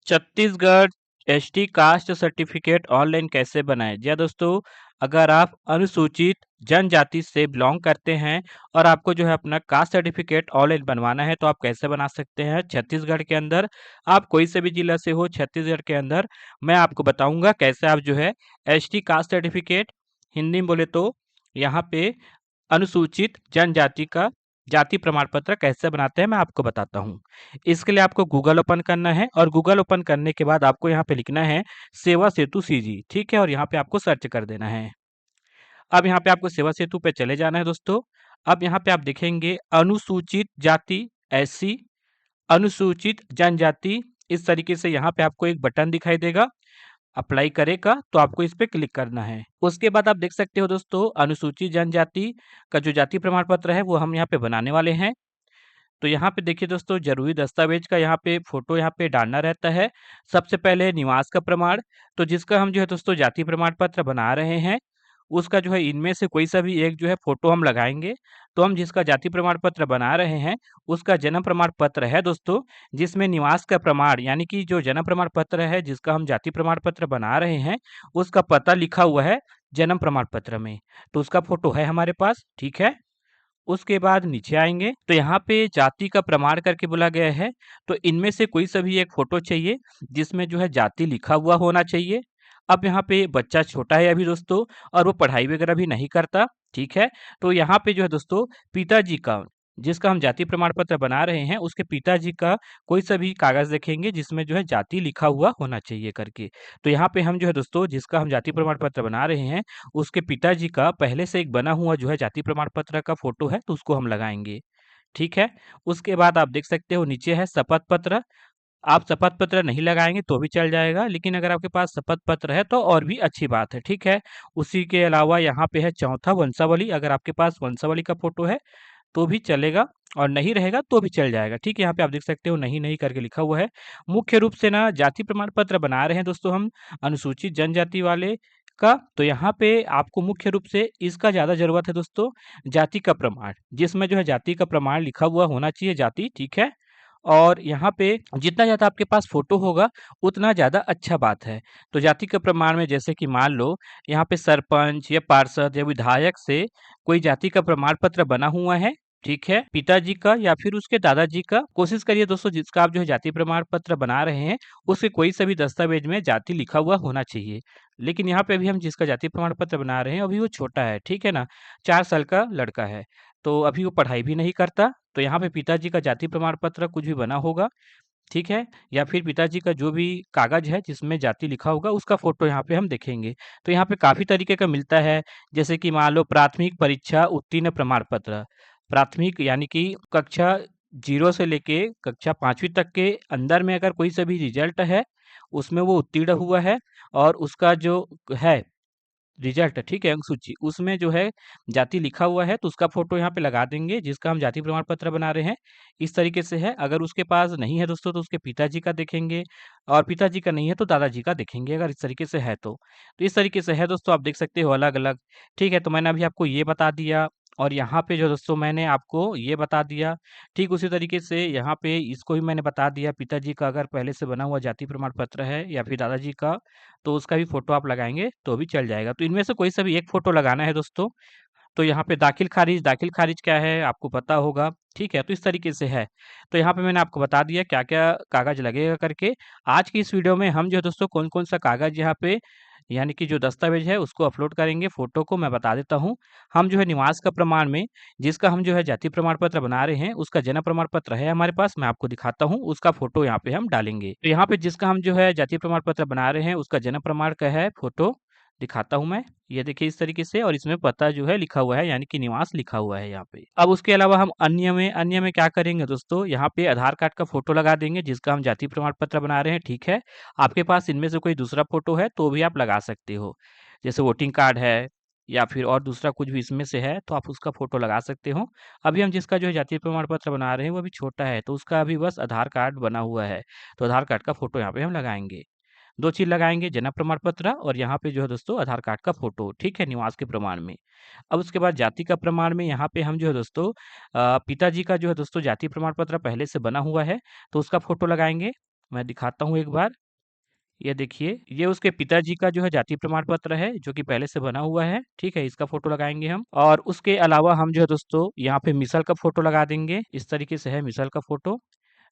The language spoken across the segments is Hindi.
Chhattisgarh ST caste certificate online कैसे बनाएं? जी हाँ दोस्तों, अगर आप अनुसूचित जनजाति से बिलोंग करते हैं और आपको जो है अपना कास्ट सर्टिफिकेट ऑनलाइन बनवाना है तो आप कैसे बना सकते हैं छत्तीसगढ़ के अंदर। आप कोई से भी जिला से हो छत्तीसगढ़ के अंदर, मैं आपको बताऊंगा कैसे आप जो है एसटी कास्ट सर्टिफिकेट, हिंदी में बोले तो यहाँ पे अनुसूचित जनजाति का जाति प्रमाण पत्र कैसे बनाते हैं मैं आपको बताता हूँ। इसके लिए आपको गूगल ओपन करना है और गूगल ओपन करने के बाद आपको यहाँ पे लिखना है सेवा सेतु सीजी, ठीक है, और यहाँ पे आपको सर्च कर देना है। अब यहाँ पे आपको सेवा सेतु पे चले जाना है दोस्तों। अब यहाँ पे आप देखेंगे अनुसूचित जाति एससी, अनुसूचित जनजाति, इस तरीके से यहाँ पे आपको एक बटन दिखाई देगा अप्लाई करे का, तो आपको इस पे क्लिक करना है। उसके बाद आप देख सकते हो दोस्तों अनुसूचित जनजाति का जो जाति प्रमाण पत्र है वो हम यहाँ पे बनाने वाले हैं। तो यहाँ पे देखिए दोस्तों जरूरी दस्तावेज का यहाँ पे फोटो यहाँ पे डालना रहता है। सबसे पहले निवास का प्रमाण, तो जिसका हम जो है दोस्तों जाति प्रमाण पत्र बना रहे हैं उसका जो है इनमें से कोई सा भी एक जो है फोटो हम लगाएंगे। तो हम जिसका जाति प्रमाण पत्र बना रहे हैं उसका जन्म प्रमाण पत्र है दोस्तों, जिसमें निवास का प्रमाण यानी कि जो जन्म प्रमाण पत्र है जिसका हम जाति प्रमाण पत्र बना रहे हैं उसका पता लिखा हुआ है जन्म प्रमाण पत्र में, तो उसका फोटो है हमारे पास, ठीक है। उसके बाद नीचे आएंगे तो यहाँ पे जाति का प्रमाण करके बोला गया है, तो इनमें से कोई सा भी एक फोटो चाहिए जिसमें जो है जाति लिखा हुआ होना चाहिए। अब यहाँ पे बच्चा छोटा है अभी दोस्तों और वो पढ़ाई वगैरह भी नहीं करता, ठीक है। तो यहाँ पे जो है दोस्तों पिताजी का, जिसका हम जाति प्रमाण पत्र बना रहे हैं उसके पिताजी का कोई सा भी कागज देखेंगे जिसमें जो है जाति लिखा हुआ होना चाहिए करके। तो यहाँ पे हम जो है दोस्तों जिसका हम जाति प्रमाण पत्र बना रहे हैं उसके पिताजी का पहले से एक बना हुआ जो है जाति प्रमाण पत्र का फोटो है तो उसको हम लगाएंगे, ठीक है। उसके बाद आप देख सकते हो नीचे है शपथ पत्र। आप शपथ पत्र नहीं लगाएंगे तो भी चल जाएगा, लेकिन अगर आपके पास शपथ पत्र है तो और भी अच्छी बात है, ठीक है। उसी के अलावा यहाँ पे है चौथा वंशावली, अगर आपके पास वंशावली का फोटो है तो भी चलेगा और नहीं रहेगा तो भी चल जाएगा, ठीक है। यहाँ पे आप देख सकते हो नहीं नहीं करके लिखा हुआ है। मुख्य रूप से ना जाति प्रमाण पत्र बना रहे हैं दोस्तों हम अनुसूचित जनजाति वाले का, तो यहाँ पे आपको मुख्य रूप से इसका ज़्यादा ज़रूरत है दोस्तों, जाति का प्रमाण, जिसमें जो है जाति का प्रमाण लिखा हुआ होना चाहिए जाति, ठीक है। और यहाँ पे जितना ज़्यादा आपके पास फ़ोटो होगा, उतना ज़्यादा अच्छा बात है। तो जाति के प्रमाण में जैसे कि मान लो यहाँ पे सरपंच या पार्षद या विधायक से कोई जाति का प्रमाण पत्र बना हुआ है, ठीक है, पिताजी का या फिर उसके दादाजी का। कोशिश करिए दोस्तों जिसका आप जो है जाति प्रमाण पत्र बना रहे हैं, उसके कोई सा भी दस्तावेज में जाति लिखा हुआ होना चाहिए। लेकिन यहाँ पे अभी हम जिसका जाति प्रमाण पत्र बना रहे हैं, अभी वो छोटा है, ठीक है ना? 4 साल का लड़का है, तो अभी वो पढ़ाई भी नहीं करता। तो यहाँ पे पिताजी का जाति प्रमाण पत्र कुछ भी बना होगा, ठीक है, या फिर पिताजी का जो भी कागज है जिसमें जाति लिखा होगा उसका फोटो यहाँ पे हम देखेंगे। तो यहाँ पे काफी तरीके का मिलता है, जैसे कि मान लो प्राथमिक परीक्षा उत्तीर्ण प्रमाण पत्र, प्राथमिक यानी कि कक्षा 0 से लेके कक्षा 5वीं तक के अंदर में अगर कोई सा भी रिजल्ट है उसमें वो उत्तीर्ण हुआ है और उसका जो है रिजल्ट, ठीक है, अंक सूची, उसमें जो है जाति लिखा हुआ है तो उसका फोटो यहाँ पे लगा देंगे जिसका हम जाति प्रमाण पत्र बना रहे हैं। इस तरीके से है, अगर उसके पास नहीं है दोस्तों तो उसके पिताजी का देखेंगे और पिताजी का नहीं है तो दादाजी का देखेंगे, अगर इस तरीके से है तो इस तरीके से है दोस्तों, आप देख सकते हो अलग अलग, ठीक है। तो मैंने अभी आपको ये बता दिया और यहाँ पे जो दोस्तों मैंने आपको ये बता दिया, ठीक उसी तरीके से यहाँ पे इसको भी मैंने बता दिया, पिताजी का अगर पहले से बना हुआ जाति प्रमाण पत्र है या फिर दादाजी का तो उसका भी फ़ोटो आप लगाएँगे तो भी चल जाएगा। तो इनमें से कोई सा भी एक फ़ोटो लगाना है दोस्तों। तो यहाँ पे दाखिल खारिज क्या है आपको पता होगा, ठीक है? तो इस तरीके से है। तो यहाँ पे मैंने आपको बता दिया क्या-क्या कागज़ लगेगा करके। आज की इस वीडियो में हम जो है दोस्तों कौन-कौन सा कागज़ यहाँ पे यानी कि जो दस्तावेज़ है उसको अपलोड करेंगे, फ़ोटो को मैं बता देता हूँ। हम जो है निवास का प्रमाण में जिसका हम जो है जाति प्रमाण पत्र बना रहे हैं, उसका जन्म प्रमाण पत्र है हमारे पास, मैं आपको दिखाता हूँ, उसका फ़ोटो यहाँ पे हम डालेंगे। तो यहाँ पे जिसका हम जो है जाति प्रमाण पत्र बना रहे हैं, उसका जन्म प्रमाण का है फ़ोटो, दिखाता हूँ मैं। ये देखिए इस तरीके से और इसमें पता जो है लिखा हुआ है यानी कि निवास लिखा हुआ है यहाँ पे। अब उसके अलावा हम अन्य में क्या करेंगे दोस्तों, यहाँ पे आधार कार्ड का फ़ोटो लगा देंगे जिसका हम जाति प्रमाण पत्र बना रहे हैं, ठीक है। आपके पास इनमें से कोई दूसरा फ़ोटो है तो भी आप लगा सकते हो। जैसे वोटिंग कार्ड है या फिर और दूसरा कुछ भी इसमें से है तो आप उसका फ़ोटो लगा सकते हो। अभी हम जिसका जो है जाति प्रमाण पत्र बना रहे हैं वो अभी छोटा है तो उसका अभी बस आधार कार्ड बना हुआ है। तो आधार कार्ड का फ़ोटो यहाँ पे हम लगाएँगे। 2 चीज़ लगाएँगे, जन्म प्रमाण पत्र और यहाँ पे जो है दोस्तों आधार कार्ड का फ़ोटो, ठीक है, निवास के प्रमाण में। अब उसके बाद जाति का प्रमाण में यहाँ पे हम जो है दोस्तों पिताजी का जो है दोस्तों जाति प्रमाण पत्र पहले से बना हुआ है, तो उसका फ़ोटो लगाएँगे। मैं दिखाता हूँ एक बार। ये देखिए, ये उसके पिताजी का जो है जाति प्रमाण पत्र है, जो कि पहले से बना हुआ है, ठीक है? इसका फ़ोटो लगाएँगे हम और उसके अलावा हम जो है दोस्तों यहाँ पे मिसल का फ़ोटो लगा देंगे। इस तरीके से है मिसल का फ़ोटो।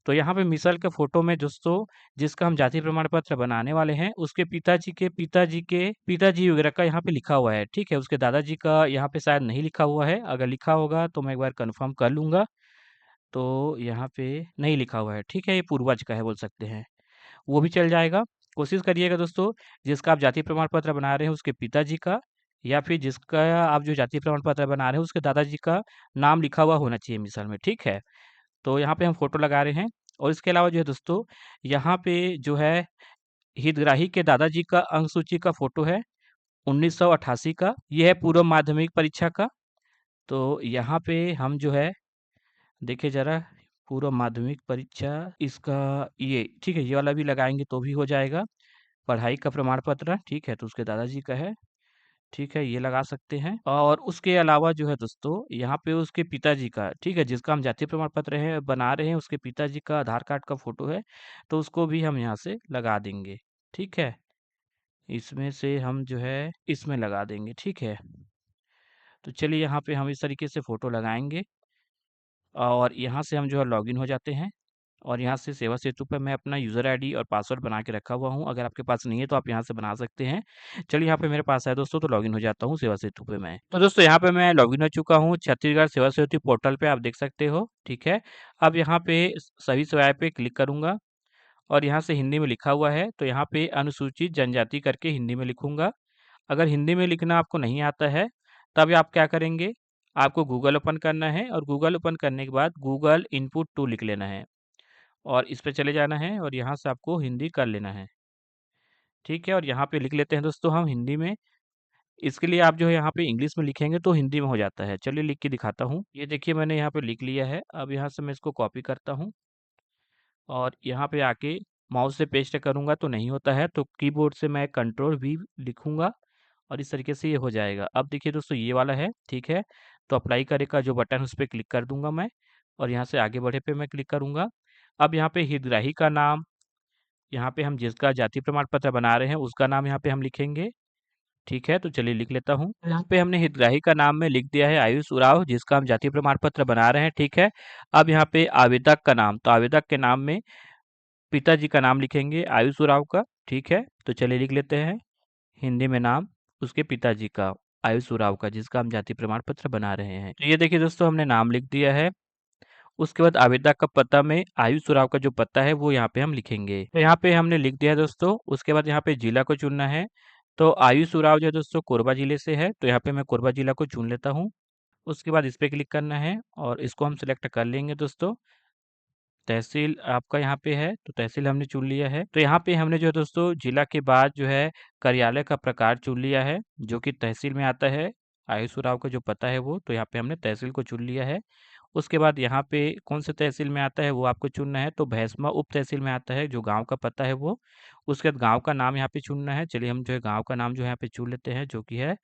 तो यहाँ पे मिसल के फ़ोटो में दोस्तों जिसका हम जाति प्रमाण पत्र बनाने वाले हैं, उसके पिताजी वगैरह का यहाँ पे लिखा हुआ है, ठीक है? उसके दादाजी का यहाँ पे शायद नहीं लिखा हुआ है, अगर लिखा होगा तो मैं एक बार कन्फर्म कर लूँगा। तो यहाँ पे नहीं लिखा हुआ है, ठीक है? ये पूर्वज का है बोल सकते हैं। वो भी चल जाएगा। कोशिश करिएगा दोस्तों जिसका आप जाति प्रमाण पत्र बना रहे हैं उसके पिताजी का या फिर जिसका आप जो जाति प्रमाण पत्र बना रहे हैं उसके दादाजी का नाम लिखा हुआ होना चाहिए मिसल में, ठीक है? तो यहाँ पे हम फ़ोटो लगा रहे हैं और इसके अलावा जो है दोस्तों यहाँ पे जो है हितग्राही के दादाजी का अंक सूची का फ़ोटो है 1988 का। ये है पूर्व माध्यमिक परीक्षा का। तो यहाँ पे हम जो है देखिए ज़रा पूर्व माध्यमिक परीक्षा इसका ये ठीक है, ये वाला भी लगाएँगे तो भी हो जाएगा। पढ़ाई का प्रमाण पत्र, ठीक है, तो उसके दादाजी का है, ठीक है, ये लगा सकते हैं और उसके अलावा जो है दोस्तों, यहाँ पे उसके पिताजी का, ठीक है, जिसका हम जाति प्रमाण पत्र है बना रहे हैं, उसके पिताजी का आधार कार्ड का फ़ोटो है, तो उसको भी हम यहाँ से लगा देंगे, ठीक है? इसमें से हम जो है, इसमें लगा देंगे, ठीक है? तो चलिए यहाँ पे हम इस तरीके से फ़ोटो लगाएँगे और यहाँ से हम जो है लॉगिन हो जाते हैं और यहाँ से सेवा सेतु पे मैं अपना यूज़र आईडी और पासवर्ड बना के रखा हुआ हूँ। अगर आपके पास नहीं है तो आप यहाँ से बना सकते हैं। चलिए यहाँ पे मेरे पास है दोस्तों तो लॉगिन हो जाता हूँ सेवा सेतु पे मैं। तो दोस्तों यहाँ पे मैं लॉगिन हो चुका हूँ छत्तीसगढ़ सेवा सेतु पोर्टल पे आप देख सकते हो, ठीक है। अब यहाँ पे सभी सेवाएँ पे क्लिक करूँगा और यहाँ से हिंदी में लिखा हुआ है तो यहाँ पे अनुसूचित जनजाति करके हिंदी में लिखूँगा। अगर हिंदी में लिखना आपको नहीं आता है, तब आप क्या करेंगे, आपको गूगल ओपन करना है और गूगल ओपन करने के बाद गूगल इनपुट 2 लिख लेना है और इस पे चले जाना है और यहाँ से आपको हिंदी कर लेना है, ठीक है? और यहाँ पे लिख लेते हैं दोस्तों हम हिंदी में, इसके लिए आप जो है यहाँ पे इंग्लिश में लिखेंगे तो हिंदी में हो जाता है। चलिए लिख के दिखाता हूँ। ये देखिए मैंने यहाँ पे लिख लिया है, अब यहाँ से मैं इसको कॉपी करता हूँ और यहाँ पे आके माउस से पेस्ट करूँगा तो नहीं होता है, तो कीबोर्ड से मैं कंट्रोल वी लिखूँगा और इस तरीके से ये हो जाएगा। अब देखिए दोस्तों ये वाला है, ठीक है? तो अप्लाई करे का जो बटन है उस पे क्लिक कर दूँगा मैं और यहाँ से आगे बढ़े पे मैं क्लिक करूँगा। अब यहाँ पे हितग्राही का नाम, यहाँ पे हम जिसका जाति प्रमाण पत्र बना रहे हैं उसका नाम यहाँ पे हम लिखेंगे, ठीक है? तो चलिए लिख लेता हूँ। यहाँ पे हमने हितग्राही का नाम में लिख दिया है आयुष उरांव जिसका हम जाति प्रमाण पत्र बना रहे हैं, ठीक है? अब यहाँ पे आवेदक का नाम, तो आवेदक के नाम में पिताजी का नाम लिखेंगे आयुष उरांव का, ठीक है? तो चलिए लिख लेते हैं हिंदी में नाम उसके पिताजी का, आयुष उरांव का जिसका हम जाति प्रमाण पत्र बना रहे हैं। तो ये देखिए दोस्तों हमने नाम लिख दिया है। उसके बाद आवेदक का पता में आयुष उरांव का जो पता है वो यहाँ पे हम लिखेंगे। तो यहाँ पे हमने लिख दिया है दोस्तों। उसके बाद यहाँ पे जिला को चुनना है। तो आयुष उरांव जो है दोस्तों कोरबा जिले से है, तो यहाँ पे मैं कोरबा जिला को चुन लेता हूँ। उसके बाद इस पे क्लिक करना है और इसको हम सिलेक्ट कर लेंगे दोस्तों। तहसील आपका यहाँ पे है, तो तहसील हमने चुन लिया है। तो यहाँ पे हमने जो है दोस्तों जिला के बाद जो है कार्यालय का प्रकार चुन लिया है, जो कि तहसील में आता है। आयुष उरांव का जो पता है वो, तो यहाँ पे हमने तहसील को चुन लिया है। उसके बाद यहाँ पे कौन से तहसील में आता है वो आपको चुनना है, तो भैंसमा उप तहसील में आता है जो गाँव का पता है वो। उसके बाद गाँव का नाम यहाँ पे चुनना है। चलिए हम जो है गाँव का नाम जो है यहाँ पे चुन लेते हैं जो कि है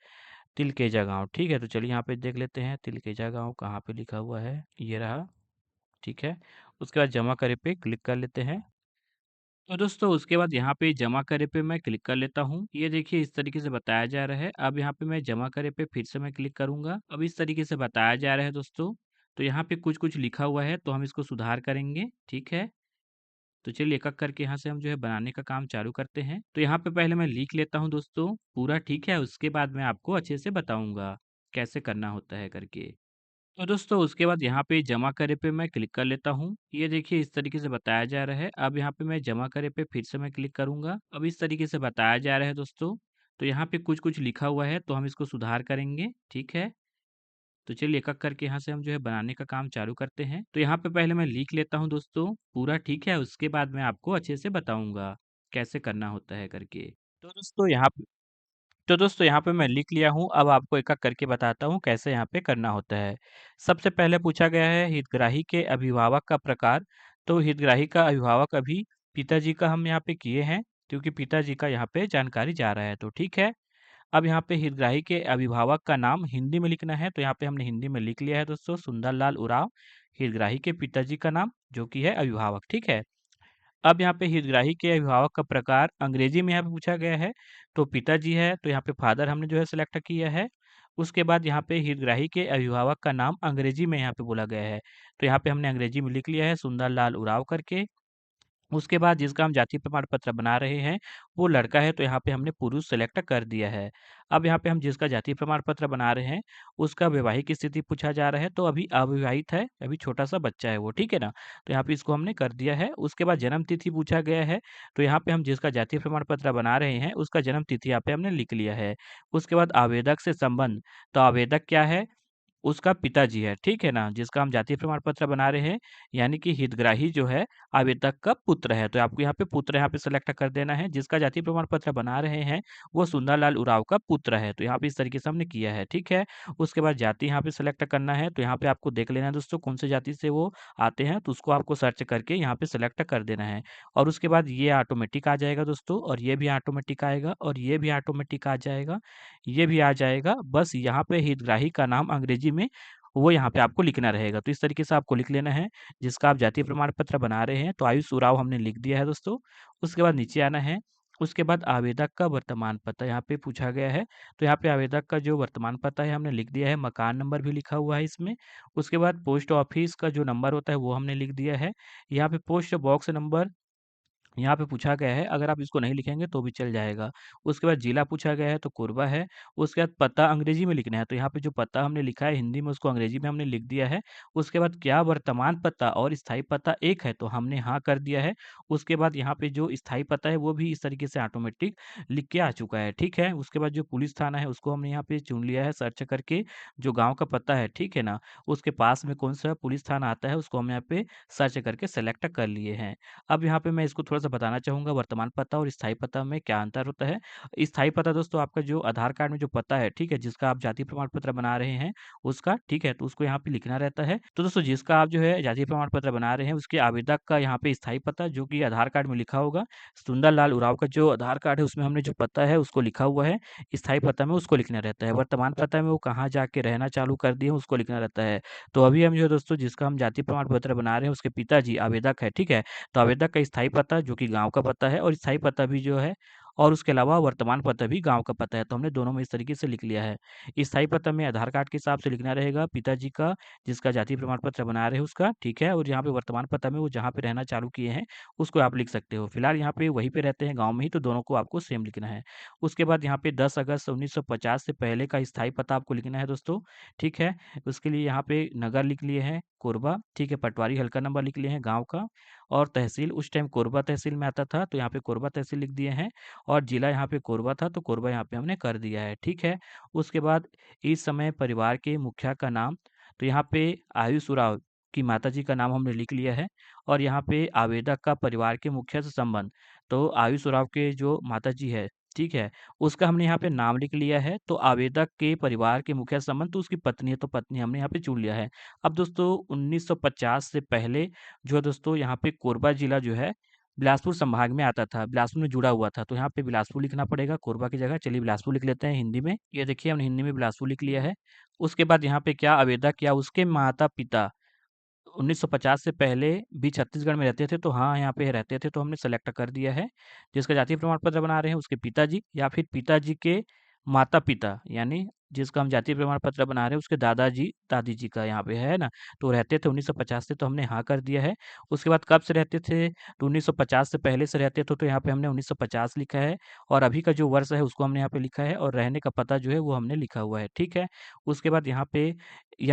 तिलकेजा गाँव, ठीक है? तो चलिए यहाँ पे देख लेते हैं तिलकेजा गाँव कहाँ पे लिखा हुआ है, ये रहा, ठीक है? उसके बाद जमा करे पे क्लिक कर लेते हैं। तो दोस्तों उसके बाद यहाँ पे जमा करे पे मैं क्लिक कर लेता हूँ। ये देखिए इस तरीके से बताया जा रहा है। अब यहाँ पे मैं जमा करे पे फिर से मैं क्लिक करूँगा। अब इस तरीके से बताया जा रहा है दोस्तों। तो यहाँ पे कुछ-कुछ लिखा हुआ है तो हम इसको सुधार करेंगे, ठीक है? तो चलिए एक-एक करके यहाँ से हम जो है बनाने का काम चालू करते हैं। तो यहाँ पे पहले मैं लिख लेता हूँ दोस्तों पूरा, ठीक है? उसके बाद मैं आपको अच्छे से बताऊँगा कैसे करना होता है करके। तो दोस्तों उसके बाद यहाँ पे जमा करे पे मैं क्लिक कर लेता हूँ। ये देखिए इस तरीके से बताया जा रहा है। अब यहाँ पे मैं जमा करे पे फिर से मैं क्लिक करूँगा। अब इस तरीके से बताया जा रहा है दोस्तों। तो यहाँ पे कुछ-कुछ लिखा हुआ है तो हम इसको सुधार करेंगे, ठीक है? तो चलिए एक-एक करके यहाँ से हम जो है बनाने का काम चालू करते हैं। तो यहाँ पे पहले मैं लिख लेता हूँ दोस्तों पूरा, ठीक है? उसके बाद मैं आपको अच्छे से बताऊँगा कैसे करना होता है करके। तो दोस्तों यहाँ यहाँ पे मैं लिख लिया हूँ, अब आपको एक-एक करके बताता हूँ कैसे यहाँ पे करना होता है। सबसे पहले पूछा गया है हितग्राही के अभिभावक का प्रकार, तो हितग्राही का अभिभावक अभी पिताजी का हम यहाँ पे किए हैं, क्योंकि पिताजी का यहाँ पे जानकारी जा रहा है, तो ठीक है। अब यहाँ पे हितग्राही के अभिभावक का नाम हिंदी में लिखना है, तो यहाँ पे हमने हिंदी में लिख लिया है दोस्तों, सुंदरलाल उरांव, हितग्राही के पिताजी का नाम, जो कि है अभिभावक, ठीक है। अब यहाँ पे हितग्राही के अभिभावक का प्रकार अंग्रेजी में यहाँ पे पूछा गया है, तो पिताजी है, तो यहाँ पे फादर हमने जो है सिलेक्ट किया है। उसके बाद यहाँ पे हितग्राही के अभिभावक का नाम अंग्रेजी में यहाँ पे बोला गया है, तो यहाँ पे हमने अंग्रेजी में लिख लिया है सुंदरलाल उरांव करके। उसके बाद जिसका हम जाति प्रमाण पत्र बना रहे हैं, वो लड़का है, तो यहाँ पे हमने पुरुष सेलेक्ट कर दिया है। अब यहाँ पे हम जिसका जाति प्रमाण पत्र बना रहे हैं, उसका वैवाहिक स्थिति पूछा जा रहा है, तो अभी अविवाहित है, अभी छोटा-सा बच्चा है वो, ठीक है ना? तो यहाँ पे इसको हमने कर दिया है। उसके बाद जन्म तिथि पूछा गया है, तो यहाँ पे हम जिसका जाति प्रमाण पत्र बना रहे हैं, उसका जन्म तिथि यहाँ पे हमने लिख लिया है। उसके बाद आवेदक से संबंध, तो आवेदक क्या है? उसका पिताजी है, ठीक है ना? जिसका हम जाति प्रमाण पत्र बना रहे हैं, यानी कि हितग्राही जो है आवेदक का पुत्र है, तो आपको यहाँ पे पुत्र यहाँ पे सेलेक्ट कर देना है। जिसका जाति प्रमाण पत्र बना रहे हैं, वो सुंदरलाल उरांव का पुत्र है, तो यहाँ पे इस तरीके से हमने किया है, ठीक है? उसके बाद जाति यहाँ पे सेलेक्ट करना है, तो यहाँ पे आपको देख लेना है दोस्तों कौन से जाति से वो आते हैं, तो उसको आपको सर्च करके यहाँ पे सेलेक्ट कर देना है। और उसके बाद ये ऑटोमेटिक आ जाएगा दोस्तों, और ये भी ऑटोमेटिक आएगा, और ये भी ऑटोमेटिक आ जाएगा, ये भी आ जाएगा। बस यहाँ पे हितग्राही का नाम अंग्रेजी में वो यहाँ पे आपको लिखना रहेगा। तो इस तरीके से आपको लिख लेना है, जिसका आप जाति प्रमाण पत्र बना रहे हैं, तो आयुष उरांव हमने लिख दिया है दोस्तों। उसके बाद नीचे आना है, उसके बाद आवेदक का वर्तमान पता यहाँ पे पूछा गया है, तो यहाँ पे आवेदक का जो वर्तमान पता है हमने लिख दिया है, मकान नंबर भी लिखा हुआ है इसमें। उसके बाद पोस्ट ऑफिस का जो नंबर होता है वो हमने लिख दिया है। यहाँ पे पोस्ट बॉक्स नंबर यहाँ पे पूछा गया है, अगर आप इसको नहीं लिखेंगे तो भी चल जाएगा। उसके बाद जिला पूछा गया है, तो कोरबा है। उसके बाद पता अंग्रेजी में लिखना है, तो यहाँ पे जो पता हमने लिखा है हिंदी में, उसको अंग्रेजी में हमने लिख दिया है। उसके बाद क्या वर्तमान पता और स्थायी पता एक है, तो हमने हाँ कर दिया है। उसके बाद यहाँ पे जो स्थायी पता है, वो भी इस तरीके से ऑटोमेटिक लिख के आ चुका है, ठीक है? उसके बाद जो पुलिस थाना है, उसको हमने यहाँ पे चुन लिया है सर्च करके। जो गाँव का पता है, ठीक है ना? उसके पास में कौन-सा पुलिस थाना आता है, उसको हम यहाँ पे सर्च करके सेलेक्ट कर लिए हैं। अब यहाँ पे मैं इसको थोड़ा-सा बताना चाहूँगा वर्तमान पता और स्थायी पता में क्या अंतर होता है। स्थायी पता दोस्तों आपका जो आधार कार्ड में जो पता है, ठीक है? जिसका आप जाति प्रमाण पत्र बना रहे हैं, उसका, ठीक है? तो उसको यहाँ पे लिखना रहता है। तो दोस्तों जिसका आप जो है जाति प्रमाण पत्र बना रहे हैं, उसके आवेदक का यहाँ पे स्थायी पता जो कि आधार कार्ड में लिखा होगा। सुंदरलाल उरांव का जो आधार कार्ड है, उसमें हमने जो पता है उसको लिखा हुआ है। स्थायी पता में उसको लिखना रहता है। वर्तमान पता में वो कहाँ जाके रहना चालू कर दिए हैं, उसको लिखना रहता है। तो अभी हम जो है दोस्तों जिसका हम जाति प्रमाण पत्र बना रहे हैं, उसके पिताजी आवेदक है, ठीक है? तो आवेदक का स्थायी पता जो कि गाँव का पता है, और स्थायी पता भी जो है, और उसके अलावा वर्तमान पता भी गाँव का पता है, तो हमने दोनों में इस तरीके से लिख लिया है। स्थायी पता में आधार कार्ड के हिसाब से लिखना रहेगा पिताजी का, जिसका जाति प्रमाण पत्र बना रहे हैं उसका, ठीक है? और यहाँ पे वर्तमान पता में वो जहाँ पे रहना चालू किए हैं, उसको आप लिख सकते हो। फिलहाल यहाँ पे वहीं पे रहते हैं गाँव में ही, तो दोनों को आपको सेम लिखना है। उसके बाद यहाँ पे 10 अगस्त 1950 से पहले का स्थायी पता आपको लिखना है दोस्तों, ठीक है? उसके लिए यहाँ पे नगर लिख लिए हैं, कोरबा, ठीक है? पटवारी हल्का नंबर लिख लिए हैं गाँव का, और तहसील उस टाइम कोरबा तहसील में आता था, तो यहाँ पे कोरबा तहसील लिख दिए हैं, और जिला यहाँ पे कोरबा था, तो कोरबा यहाँ पे हमने कर दिया है, ठीक है? उसके बाद इस समय परिवार के मुखिया का नाम, तो यहाँ पे आयुष उरांव की माताजी का नाम हमने लिख लिया है, और यहाँ पे आवेदक का परिवार के मुखिया से संबंध, तो आयुष उरांव के जो माताजी है, ठीक है? उसका हमने यहाँ पे नाम लिख लिया है, तो आवेदक के परिवार के मुखिया से संबंध, तो उसकी पत्नी है, तो पत्नी हमने यहाँ पे चुन लिया है। अब दोस्तों 1950 से पहले जो है दोस्तों यहाँ पे कोरबा जिला जो है बिलासपुर संभाग में आता था, बिलासपुर में जुड़ा हुआ था, तो यहाँ पे बिलासपुर लिखना पड़ेगा कोरबा की जगह। चलिए बिलासपुर लिख लेते हैं हिंदी में। ये देखिए हमने हिंदी में बिलासपुर लिख लिया है। उसके बाद यहाँ पे क्या आवेदक या उसके माता-पिता 1950 से पहले भी छत्तीसगढ़ में रहते थे, तो हाँ, यहाँ पे रहते थे, तो हमने सेलेक्ट कर दिया है। जिसका जाति प्रमाण पत्र बना रहे हैं उसके पिताजी, या फिर पिताजी के माता-पिता, यानी जिसका हम जाति प्रमाण पत्र बना रहे हैं उसके दादाजी, दादी जी का यहाँ पे है ना? तो रहते थे 1950 से, तो हमने हाँ कर दिया है। उसके बाद कब से रहते थे? तो 1950 से पहले से रहते थे, तो यहाँ पे हमने 1950 लिखा है, और अभी का जो वर्ष है उसको हमने यहाँ पे लिखा है, और रहने का पता जो है वो हमने लिखा हुआ है, ठीक है? उसके बाद यहाँ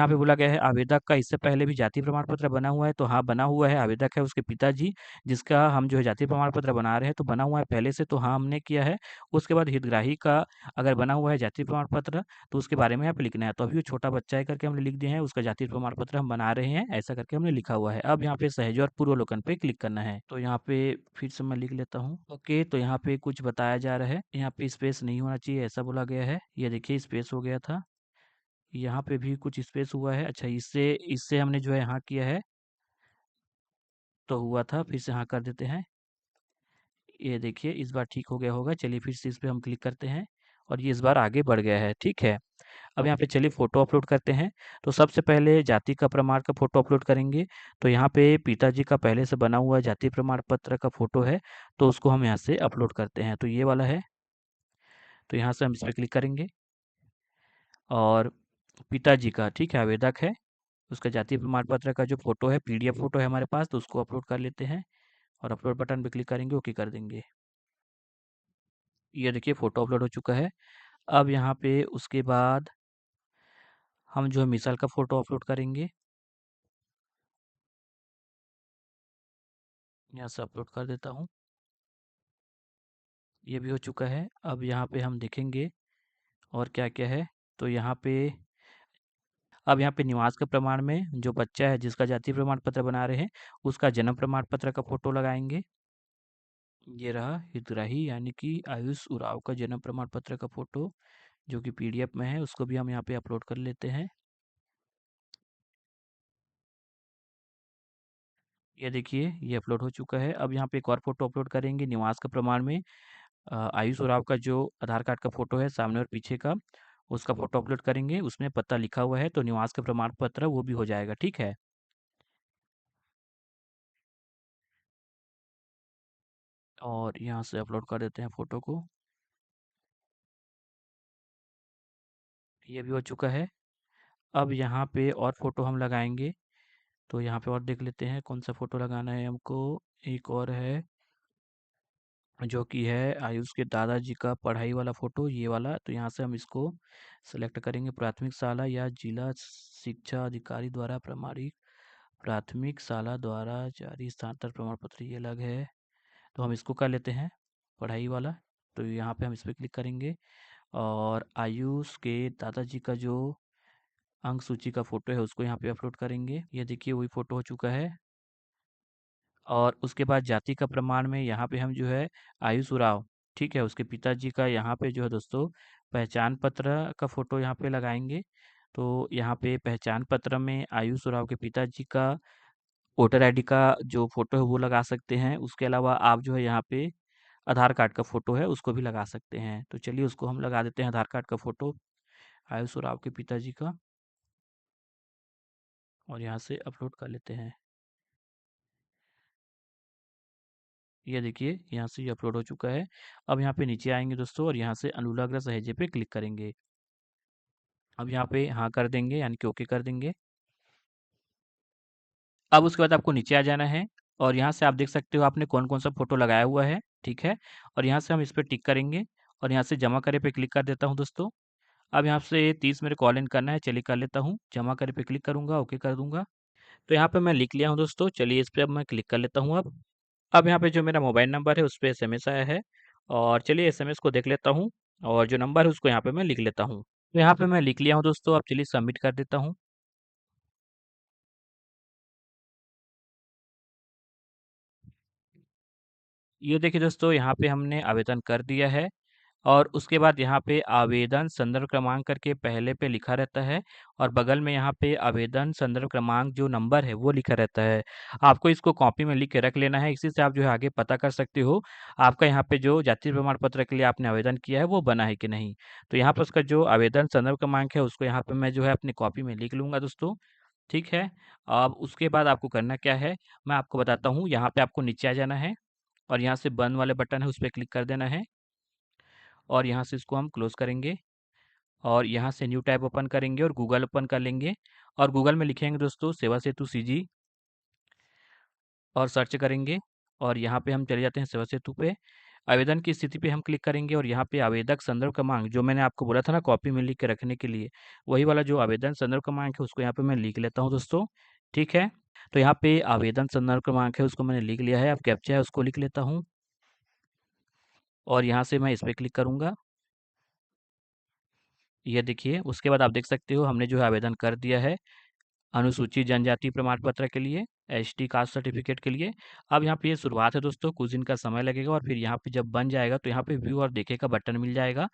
पे बोला गया है आवेदक का इससे पहले भी जाति प्रमाण पत्र बना हुआ है, तो हाँ, बना हुआ है। आवेदक है उसके पिताजी, जिसका हम जो है जाति प्रमाण पत्र बना रहे हैं, तो बना हुआ है पहले से, तो हाँ, हमने किया है। उसके बाद हितग्राही का अगर बना हुआ है जाति प्रमाण पत्र, तो उसके बारे में यहाँ पे लिखना है। तो अभी वो छोटा बच्चा है करके हमने लिख दिए हैं, उसका जाति प्रमाण पत्र हम बना रहे हैं, ऐसा करके हमने लिखा हुआ है। अब यहाँ पे सहेजो और पूर्वावलोकन पे क्लिक करना है। तो यहाँ पे फिर से मैं लिख लेता हूँ। ओके, तो यहाँ पे कुछ बताया जा रहा है। यहाँ पे स्पेस नहीं होना चाहिए, ऐसा बोला गया है। ये देखिए स्पेस हो गया था। यहाँ पे भी कुछ स्पेस हुआ है। अच्छा, इससे इससे हमने जो है यहाँ किया है, तो हुआ था, फिर से हाँ कर देते हैं। ये देखिए इस बार ठीक हो गया होगा। चलिए फिर से इस पे हम क्लिक करते हैं, और ये इस बार आगे बढ़ गया है, ठीक है। अब यहाँ पे चलिए फ़ोटो अपलोड करते हैं। तो सबसे पहले जाति का प्रमाण का फ़ोटो अपलोड करेंगे। तो यहाँ पे पिताजी का पहले से बना हुआ जाति प्रमाण पत्र का फ़ोटो है, तो उसको हम यहाँ से अपलोड करते हैं। तो ये वाला है, तो यहाँ से हम इस पे क्लिक करेंगे और पिताजी का, ठीक है, आवेदक है, उसका जाति प्रमाण पत्र का जो फ़ोटो है, पीडीएफ फ़ोटो है हमारे पास, तो उसको अपलोड कर लेते हैं और अपलोड बटन पे क्लिक करेंगे, ओके कर देंगे। ये देखिए फ़ोटो अपलोड हो चुका है। अब यहाँ पे उसके बाद हम जो है मिसाल का फ़ोटो अपलोड करेंगे। यहाँ से अपलोड कर देता हूँ। ये भी हो चुका है। अब यहाँ पे हम देखेंगे और क्या-क्या है। तो यहाँ पे अब यहाँ पे निवास के प्रमाण में जो बच्चा है जिसका जाति प्रमाण पत्र बना रहे हैं, उसका जन्म प्रमाण पत्र का फ़ोटो लगाएँगे। ये रहा हितग्राही यानी कि आयुष उरांव का जन्म प्रमाण पत्र का फ़ोटो जो कि पीडीएफ में है, उसको भी हम यहाँ पे अपलोड कर लेते हैं। ये देखिए ये अपलोड हो चुका है। अब यहाँ पे एक और फ़ोटो अपलोड करेंगे निवास के प्रमाण में आयुष उरांव का जो आधार कार्ड का फ़ोटो है सामने और पीछे का, उसका फ़ोटो अपलोड करेंगे। उसमें पता लिखा हुआ है तो निवास का प्रमाण पत्र वो भी हो जाएगा, ठीक है? और यहाँ से अपलोड कर देते हैं फ़ोटो को। ये भी हो चुका है। अब यहाँ पे और फ़ोटो हम लगाएँगे। तो यहाँ पे और देख लेते हैं कौन-सा फ़ोटो लगाना है हमको। एक और है जो कि है आयुष के दादाजी का पढ़ाई वाला फ़ोटो, ये वाला। तो यहाँ से हम इसको सेलेक्ट करेंगे। प्राथमिक शाला या जिला शिक्षा अधिकारी द्वारा प्रमाणित प्राथमिक शाला द्वारा जारी स्थानांतरण प्रमाण पत्र, ये अलग है। तो हम इसको कर लेते हैं पढ़ाई वाला। तो यहाँ पे हम इस पे क्लिक करेंगे और आयुष के दादाजी का जो अंक सूची का फ़ोटो है उसको यहाँ पे अपलोड करेंगे। ये देखिए वही फ़ोटो हो चुका है। और उसके बाद जाति का प्रमाण में यहाँ पे हम जो है आयुष उरांव, ठीक है, उसके पिताजी का यहाँ पे जो है दोस्तों पहचान पत्र का फ़ोटो यहाँ पे लगाएँगे। तो यहाँ पे पहचान पत्र में आयुष उरांव के पिताजी का वोटर आईडी का जो फ़ोटो है वो लगा सकते हैं। उसके अलावा आप जो है यहाँ पे आधार कार्ड का फ़ोटो है उसको भी लगा सकते हैं। तो चलिए उसको हम लगा देते हैं आधार कार्ड का फ़ोटो आयुष उरांव के पिताजी का और यहाँ से अपलोड कर लेते हैं। ये देखिए यहाँ से ये अपलोड हो चुका है। अब यहाँ पे नीचे आएँगे दोस्तों और यहाँ से अनुलग्न सहेजे पे क्लिक करेंगे। अब यहाँ पे हाँ कर देंगे यानी कि ओके कर देंगे। अब उसके बाद आपको नीचे आ जाना है और यहाँ से आप देख सकते हो आपने कौन-कौन सा फ़ोटो लगाया हुआ है, ठीक है? और यहाँ से हम इस पे टिक करेंगे और यहाँ से जमा करे पे क्लिक कर देता हूँ दोस्तों। अब यहाँ से 30 मेरे को ऑल इन करना है, चलिए कर लेता हूँ। जमा करे पे क्लिक करूँगा, ओके कर दूँगा। तो यहाँ पे मैं लिख लिया हूँ दोस्तों, चलिए इस पे अब मैं क्लिक कर लेता हूँ अब। अब यहाँ पे जो मेरा मोबाइल नंबर है उस पे एसएमएस आया है और चलिए एसएमएस को देख लेता हूँ और जो नंबर है उसको यहाँ पे मैं लिख लेता हूँ। तो यहाँ पे मैं लिख लिया हूँ दोस्तों, अब चलिए सबमिट कर देता हूँ। ये देखिए दोस्तों यहाँ पे हमने आवेदन कर दिया है और उसके बाद यहाँ पे आवेदन संदर्भ क्रमांक करके पहले पे लिखा रहता है और बगल में यहाँ पे आवेदन संदर्भ क्रमांक जो नंबर है वो लिखा रहता है। आपको इसको कॉपी में लिख के रख लेना है, इसी से आप जो है आगे पता कर सकते हो आपका यहाँ पे जो जाति प्रमाण पत्र के लिए आपने आवेदन किया है वो बना है कि नहीं। तो यहाँ पर उसका जो आवेदन संदर्भ क्रमांक है उसको यहाँ पे मैं जो है अपनी कॉपी में लिख लूँगा दोस्तों, ठीक है। अब उसके बाद आपको करना क्या है मैं आपको बताता हूँ। यहाँ पे आपको नीचे आ जाना है और यहाँ से बंद वाले बटन है उस पे क्लिक कर देना है और यहाँ से इसको हम क्लोज़ करेंगे और यहाँ से न्यू टैब ओपन करेंगे और गूगल ओपन कर लेंगे और गूगल में लिखेंगे दोस्तों सेवा सेतु सीजी और सर्च करेंगे और यहाँ पे हम चले जाते हैं सेवा सेतु पे। आवेदन की स्थिति पे हम क्लिक करेंगे और यहाँ पे आवेदक संदर्भ क्रमांक जो मैंने आपको बोला था ना कॉपी में लिख के रखने के लिए, वही वाला जो आवेदन संदर्भ क्रमांक है उसको यहाँ पे मैं लिख लेता हूँ दोस्तों, ठीक है। तो यहाँ पे आवेदन संदर्भ क्रमांक है उसको मैंने लिख लिया है, अब कैप्चा है उसको लिख लेता हूँ और यहाँ से मैं इस पे क्लिक करूँगा। ये देखिए उसके बाद आप देख सकते हो हमने जो है आवेदन कर दिया है अनुसूचित जनजाति प्रमाण पत्र के लिए, एसटी कास्ट सर्टिफिकेट के लिए। अब यहाँ पे ये शुरुआत है दोस्तों, कुछ दिन का समय लगेगा और फिर यहाँ पे जब बन जाएगा तो यहाँ पे व्यू और देखे का बटन मिल जाएगा।